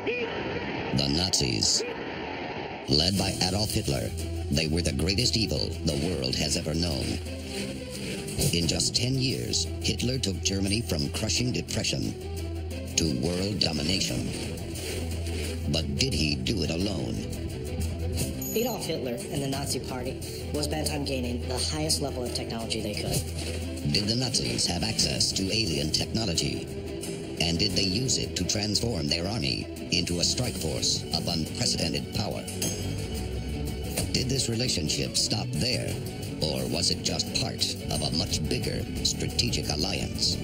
The Nazis. Led by Adolf Hitler, they were the greatest evil the world has ever known. In just 10 years, Hitler took Germany from crushing depression to world domination. But did he do it alone? Adolf Hitler and the Nazi Party was bent on gaining the highest level of technology they could. Did the Nazis have access to alien technology? And did they use it to transform their army into a strike force of unprecedented power? Did this relationship stop there, or was it just part of a much bigger strategic alliance?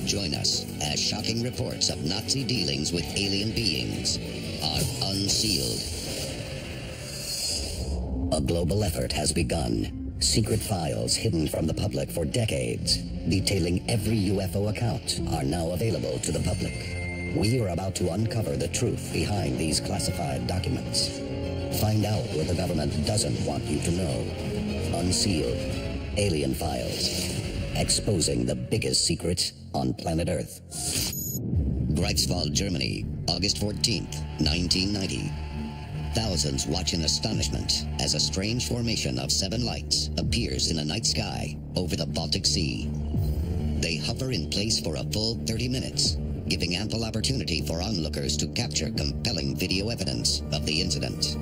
Join us as shocking reports of Nazi dealings with alien beings are unsealed. A global effort has begun. Secret files hidden from the public for decades, detailing every UFO account, are now available to the public. We are about to uncover the truth behind these classified documents. Find out what the government doesn't want you to know. Unsealed. Alien Files. Exposing the biggest secret on planet Earth. Greifswald, Germany, August 14th, 1990. Thousands watch in astonishment as a strange formation of 7 lights appears in the night sky over the Baltic Sea. They hover in place for a full 30 minutes, giving ample opportunity for onlookers to capture compelling video evidence of the incident.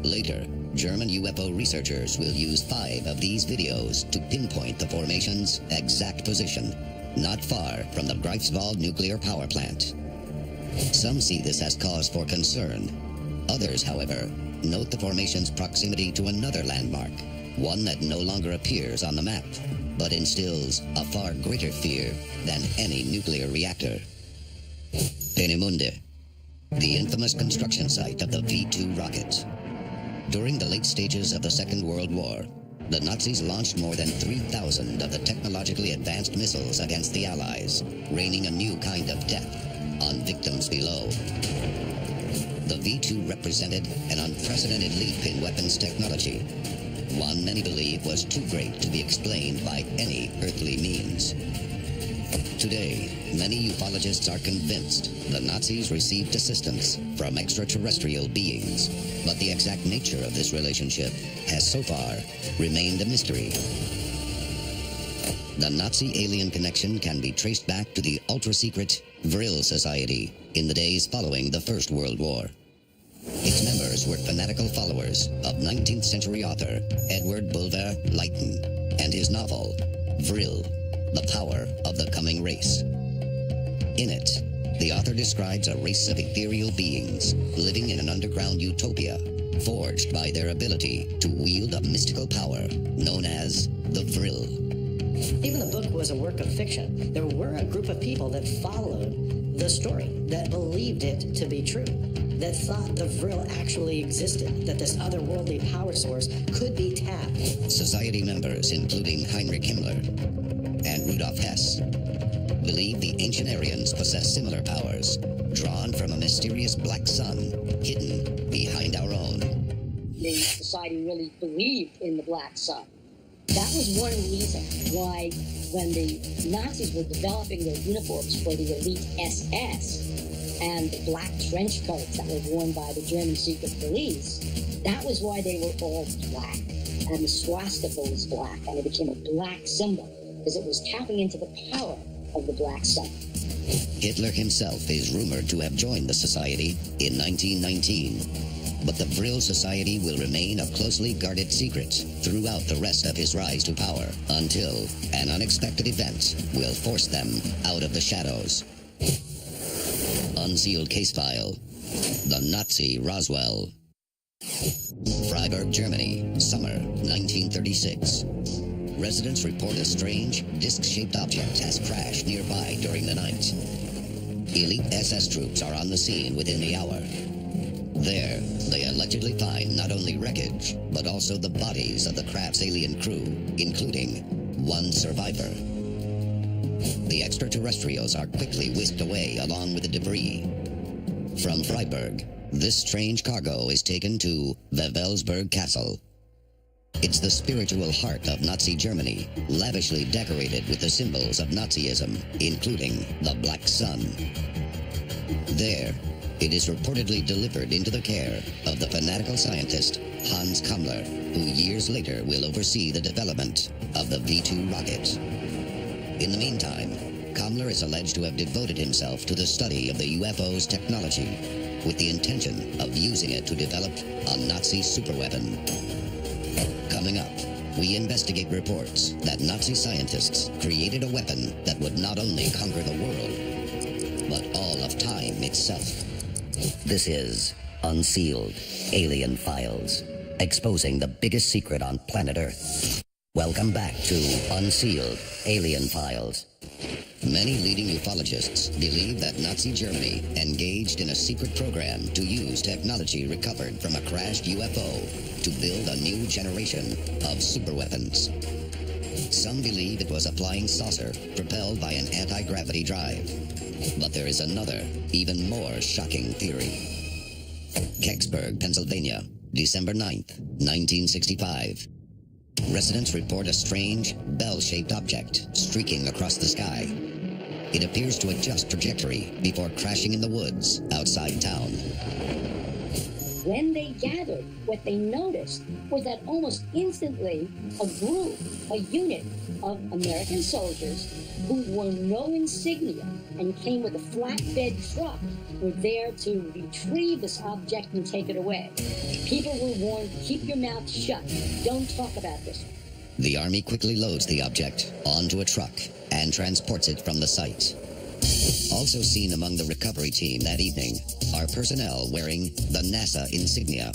Later, German UFO researchers will use 5 of these videos to pinpoint the formation's exact position, not far from the Greifswald nuclear power plant. Some see this as cause for concern. Others, however, note the formation's proximity to another landmark, one that no longer appears on the map, but instills a far greater fear than any nuclear reactor. Peenemünde, the infamous construction site of the V-2 rocket. During the late stages of the Second World War, the Nazis launched more than 3,000 of the technologically advanced missiles against the Allies, raining a new kind of death on victims below. The V-2 represented an unprecedented leap in weapons technology, one many believe was too great to be explained by any earthly means. Today, many ufologists are convinced the Nazis received assistance from extraterrestrial beings, but the exact nature of this relationship has so far remained a mystery. The Nazi alien connection can be traced back to the ultra-secret Vril Society in the days following the First World War. Its members were fanatical followers of 19th century author Edward Bulwer Lytton and his novel, Vril, The Power of the Coming Race. In it, the author describes a race of ethereal beings living in an underground utopia, forged by their ability to wield a mystical power known as the Vril. Even the book was a work of fiction. There were a group of people that followed the story, that believed it to be true, that thought the Vril actually existed, that this otherworldly power source could be tapped. Society members, including Heinrich Himmler and Rudolf Hess, believe the ancient Aryans possess similar powers, drawn from a mysterious black sun hidden behind our own. The society really believed in the black sun. That was one reason why when the Nazis were developing their uniforms for the elite SS and the black trench coats that were worn by the German secret police, that was why they were all black. And the swastika was black, and it became a black symbol, because it was tapping into the power of the black sun. Hitler himself is rumored to have joined the society in 1919. But the Vril Society will remain a closely guarded secret throughout the rest of his rise to power, until an unexpected event will force them out of the shadows. Unsealed case file. The Nazi Roswell. Freiburg, Germany, summer 1936. Residents report a strange, disc-shaped object has crashed nearby during the night. Elite SS troops are on the scene within the hour. There, they allegedly find not only wreckage, but also the bodies of the craft's alien crew, including one survivor. The extraterrestrials are quickly whisked away along with the debris. From Freiburg, this strange cargo is taken to Wewelsburg Castle. It's the spiritual heart of Nazi Germany, lavishly decorated with the symbols of Nazism, including the Black Sun. There, it is reportedly delivered into the care of the fanatical scientist Hans Kammler, who years later will oversee the development of the V-2 rocket. In the meantime, Kammler is alleged to have devoted himself to the study of the UFOs technology with the intention of using it to develop a Nazi superweapon. Coming up, we investigate reports that Nazi scientists created a weapon that would not only conquer the world, but all of time itself. This is Unsealed Alien Files, exposing the biggest secret on planet Earth. Welcome back to Unsealed Alien Files. Many leading ufologists believe that Nazi Germany engaged in a secret program to use technology recovered from a crashed UFO to build a new generation of superweapons. Some believe it was a flying saucer propelled by an anti-gravity drive. But there is another, even more shocking theory. Kecksburg, Pennsylvania, December 9th, 1965. Residents report a strange, bell-shaped object streaking across the sky. It appears to adjust trajectory before crashing in the woods outside town. When they gathered, what they noticed was that almost instantly a group, a unit of American soldiers who wore no insignia and came with a flatbed truck were there to retrieve this object and take it away. People were warned, keep your mouth shut. Don't talk about this. The Army quickly loads the object onto a truck and transports it from the site. Also seen among the recovery team that evening are personnel wearing the NASA insignia,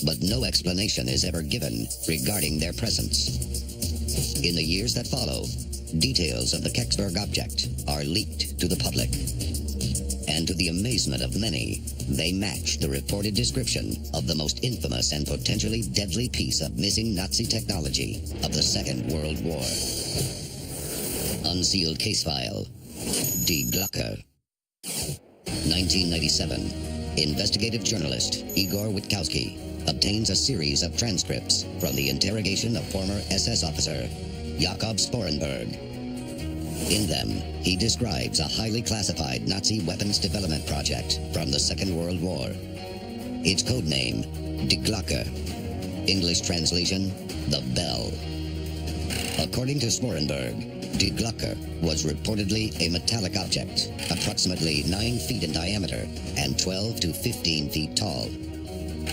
but no explanation is ever given regarding their presence. In the years that follow, details of the Kecksburg object are leaked to the public. And to the amazement of many, they match the reported description of the most infamous and potentially deadly piece of missing Nazi technology of the Second World War. Unsealed case file. Die Glocke. 1997. Investigative journalist Igor Witkowski obtains a series of transcripts from the interrogation of former SS officer Jakob Sporenberg. In them, he describes a highly classified Nazi weapons development project from the Second World War. Its codename, Die Glocke. English translation, the Bell. According to Sporenberg, Die Glocke was reportedly a metallic object, approximately 9 feet in diameter and 12 to 15 feet tall.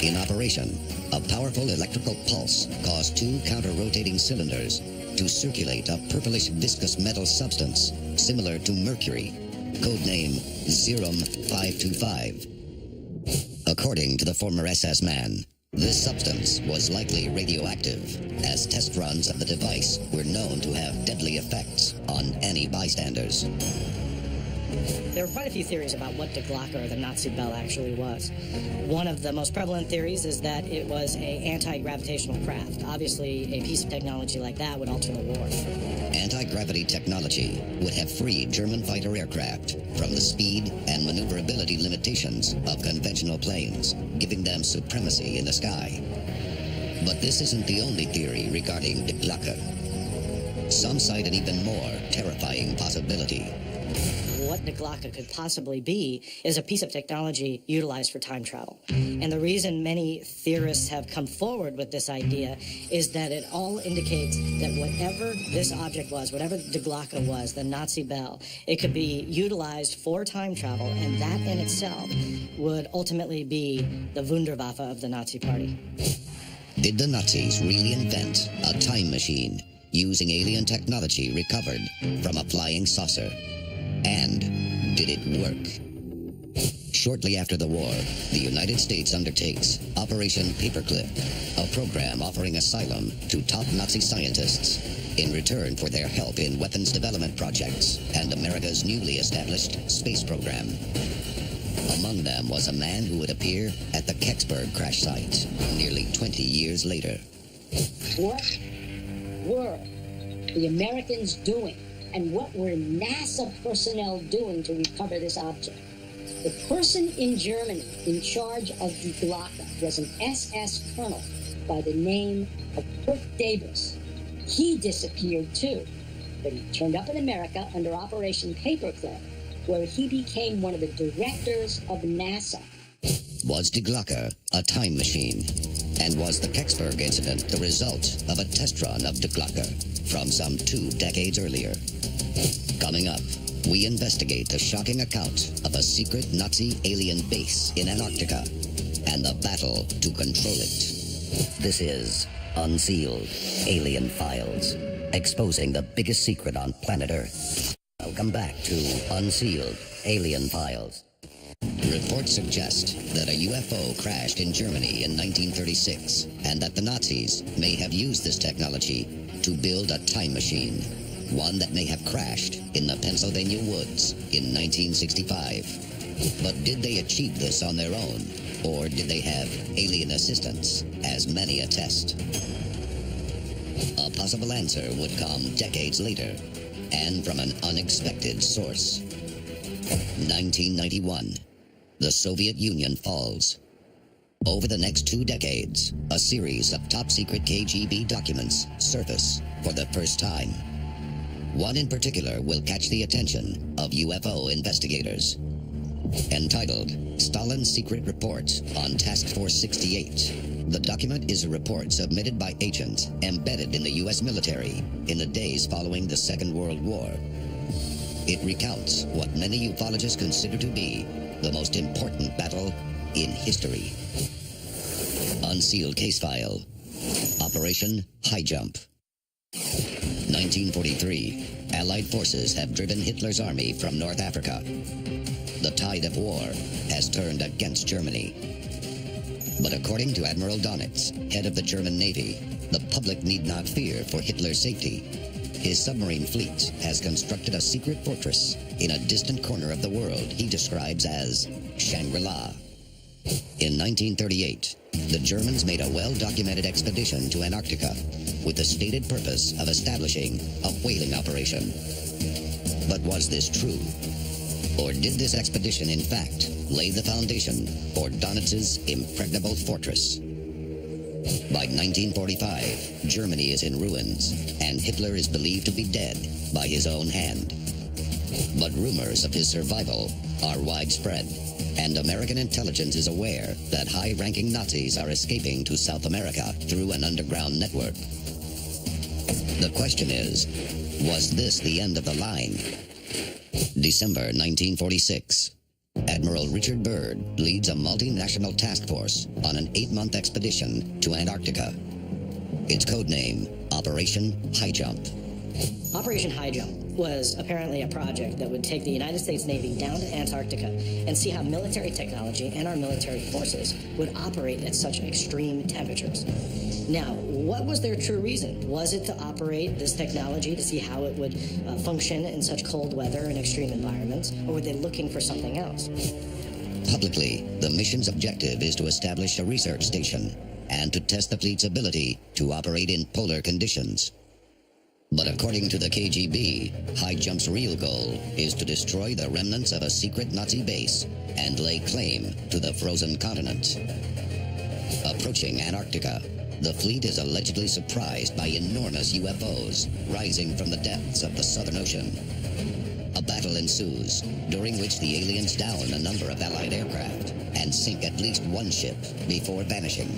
In operation, a powerful electrical pulse caused 2 counter-rotating cylinders to circulate a purplish viscous metal substance similar to mercury, codename Serum 525. According to the former SS man, this substance was likely radioactive, as test runs of the device were known to have deadly effects on any bystanders. There are quite a few theories about what Die Glocke, or the Nazi bell, actually was. One of the most prevalent theories is that it was an anti-gravitational craft. Obviously, a piece of technology like that would alter the war. Anti-gravity technology would have freed German fighter aircraft from the speed and maneuverability limitations of conventional planes, giving them supremacy in the sky. But this isn't the only theory regarding Die Glocke. Some cite an even more terrifying possibility. What Die Glocke could possibly be is a piece of technology utilized for time travel. And the reason many theorists have come forward with this idea is that it all indicates that whatever this object was, whatever Die Glocke was, the Nazi bell, it could be utilized for time travel, and that in itself would ultimately be the Wunderwaffe of the Nazi Party. Did the Nazis really invent a time machine using alien technology recovered from a flying saucer? And did it work? Shortly after the war, the United States undertakes Operation Paperclip, a program offering asylum to top Nazi scientists in return for their help in weapons development projects and America's newly established space program. Among them was a man who would appear at the Kecksburg crash site nearly 20 years later. What were the Americans doing? And what were NASA personnel doing to recover this object? The person in Germany in charge of Die Glocke was an SS colonel by the name of Kurt Davis. He disappeared too, but he turned up in America under Operation Paperclip where he became one of the directors of NASA. Was Die Glocke a time machine? And was the Kecksburg incident the result of a test run of Die Glocke from some 2 decades earlier? Coming up, we investigate the shocking account of a secret Nazi alien base in Antarctica and the battle to control it. This is Unsealed Alien Files, exposing the biggest secret on planet Earth. Welcome back to Unsealed Alien Files. Reports suggest that a UFO crashed in Germany in 1936 and that the Nazis may have used this technology to build a time machine, one that may have crashed in the Pennsylvania woods in 1965. But did they achieve this on their own, or did they have alien assistance, as many attest? A possible answer would come decades later, and from an unexpected source. 1991. The Soviet Union falls. Over the next 2 decades, a series of top-secret KGB documents surface for the first time. One in particular will catch the attention of UFO investigators. Entitled Stalin's Secret Report on Task Force 68, the document is a report submitted by agents embedded in the U.S. military in the days following the Second World War. It recounts what many ufologists consider to be the most important battle in history. Unsealed case file. Operation High Jump. 1943. Allied forces have driven Hitler's army from North Africa. The tide of war has turned against Germany. But according to Admiral Donitz, head of the German Navy, the public need not fear for Hitler's safety. His submarine fleet has constructed a secret fortress in a distant corner of the world he describes as Shangri-La. In 1938, the Germans made a well-documented expedition to Antarctica with the stated purpose of establishing a whaling operation. But was this true? Or did this expedition in fact lay the foundation for Donitz's impregnable fortress? By 1945, Germany is in ruins, and Hitler is believed to be dead by his own hand. But rumors of his survival are widespread, and American intelligence is aware that high-ranking Nazis are escaping to South America through an underground network. The question is, was this the end of the line? December 1946. Admiral Richard Byrd leads a multinational task force on an 8-month expedition to Antarctica. Its codename, Operation High Jump. Operation High Jump was apparently a project that would take the United States Navy down to Antarctica and see how military technology and our military forces would operate at such extreme temperatures. Now, what was their true reason? Was it to operate this technology to see how it would function in such cold weather and extreme environments, or were they looking for something else? Publicly, the mission's objective is to establish a research station and to test the fleet's ability to operate in polar conditions. But according to the KGB, High Jump's real goal is to destroy the remnants of a secret Nazi base and lay claim to the frozen continent. Approaching Antarctica, the fleet is allegedly surprised by enormous UFOs rising from the depths of the Southern Ocean. A battle ensues, during which the aliens down a number of Allied aircraft and sink at least one ship before vanishing.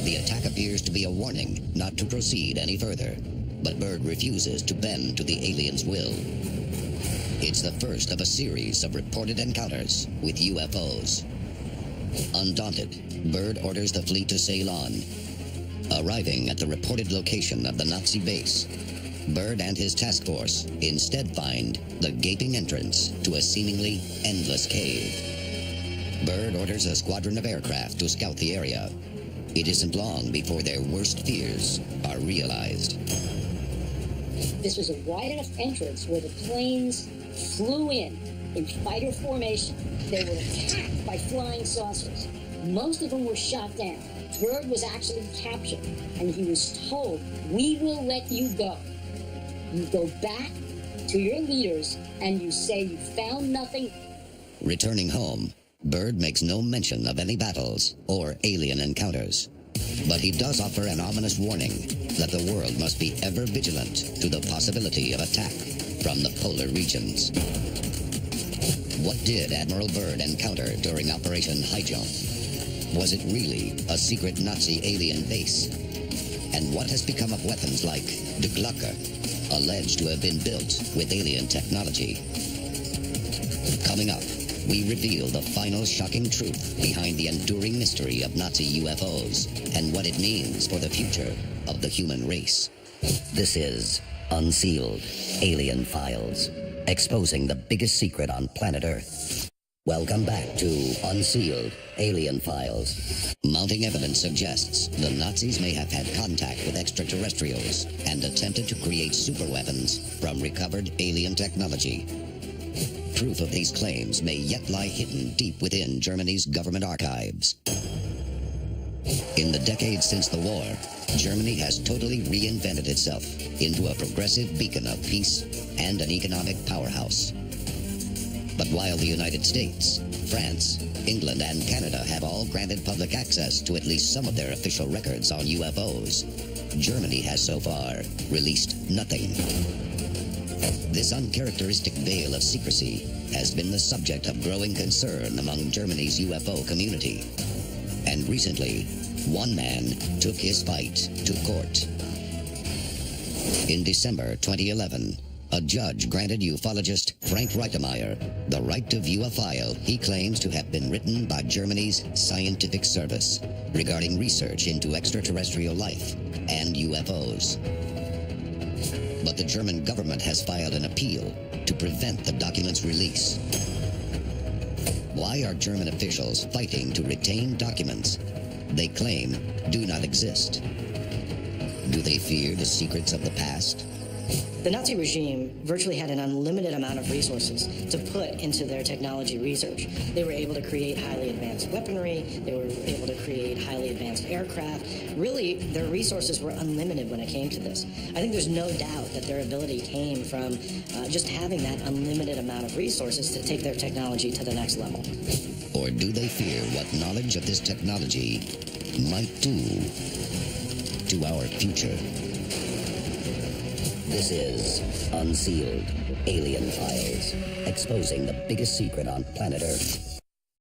The attack appears to be a warning not to proceed any further, but Byrd refuses to bend to the aliens' will. It's the first of a series of reported encounters with UFOs. Undaunted, Byrd orders the fleet to sail on. Arriving at the reported location of the Nazi base, Byrd and his task force instead find the gaping entrance to a seemingly endless cave. Byrd orders a squadron of aircraft to scout the area. It isn't long before their worst fears are realized. This was a wide enough entrance where the planes flew in fighter formation. They were attacked by flying saucers. Most of them were shot down. Byrd was actually captured, and he was told, "We will let you go. You go back to your leaders, and you say you found nothing." Returning home, Byrd makes no mention of any battles or alien encounters. But he does offer an ominous warning that the world must be ever vigilant to the possibility of attack from the polar regions. What did Admiral Byrd encounter during Operation High Jump? Was it really a secret Nazi alien base? And what has become of weapons like the Glocke, alleged to have been built with alien technology? Coming up, we reveal the final shocking truth behind the enduring mystery of Nazi UFOs and what it means for the future of the human race. This is Unsealed, Alien Files, exposing the biggest secret on planet Earth. Welcome back to Unsealed, Alien Files. Mounting evidence suggests the Nazis may have had contact with extraterrestrials and attempted to create superweapons from recovered alien technology. Proof of these claims may yet lie hidden deep within Germany's government archives. In the decades since the war, Germany has totally reinvented itself into a progressive beacon of peace and an economic powerhouse. But while the United States, France, England, and Canada have all granted public access to at least some of their official records on UFOs, Germany has so far released nothing. This uncharacteristic veil of secrecy has been the subject of growing concern among Germany's UFO community. And recently, one man took his fight to court. In December 2011, a judge granted ufologist Frank Reitemeyer the right to view a file he claims to have been written by Germany's scientific service regarding research into extraterrestrial life and UFOs. But the German government has filed an appeal to prevent the document's release. Why are German officials fighting to retain documents they claim do not exist? Do they fear the secrets of the past? The Nazi regime virtually had an unlimited amount of resources to put into their technology research. They were able to create highly advanced weaponry. They were able to create highly advanced aircraft. Really, their resources were unlimited when it came to this. I think there's no doubt that their ability came from just having that unlimited amount of resources to take their technology to the next level. Or do they fear what knowledge of this technology might do to our future? This is Unsealed, Alien Files, exposing the biggest secret on planet Earth.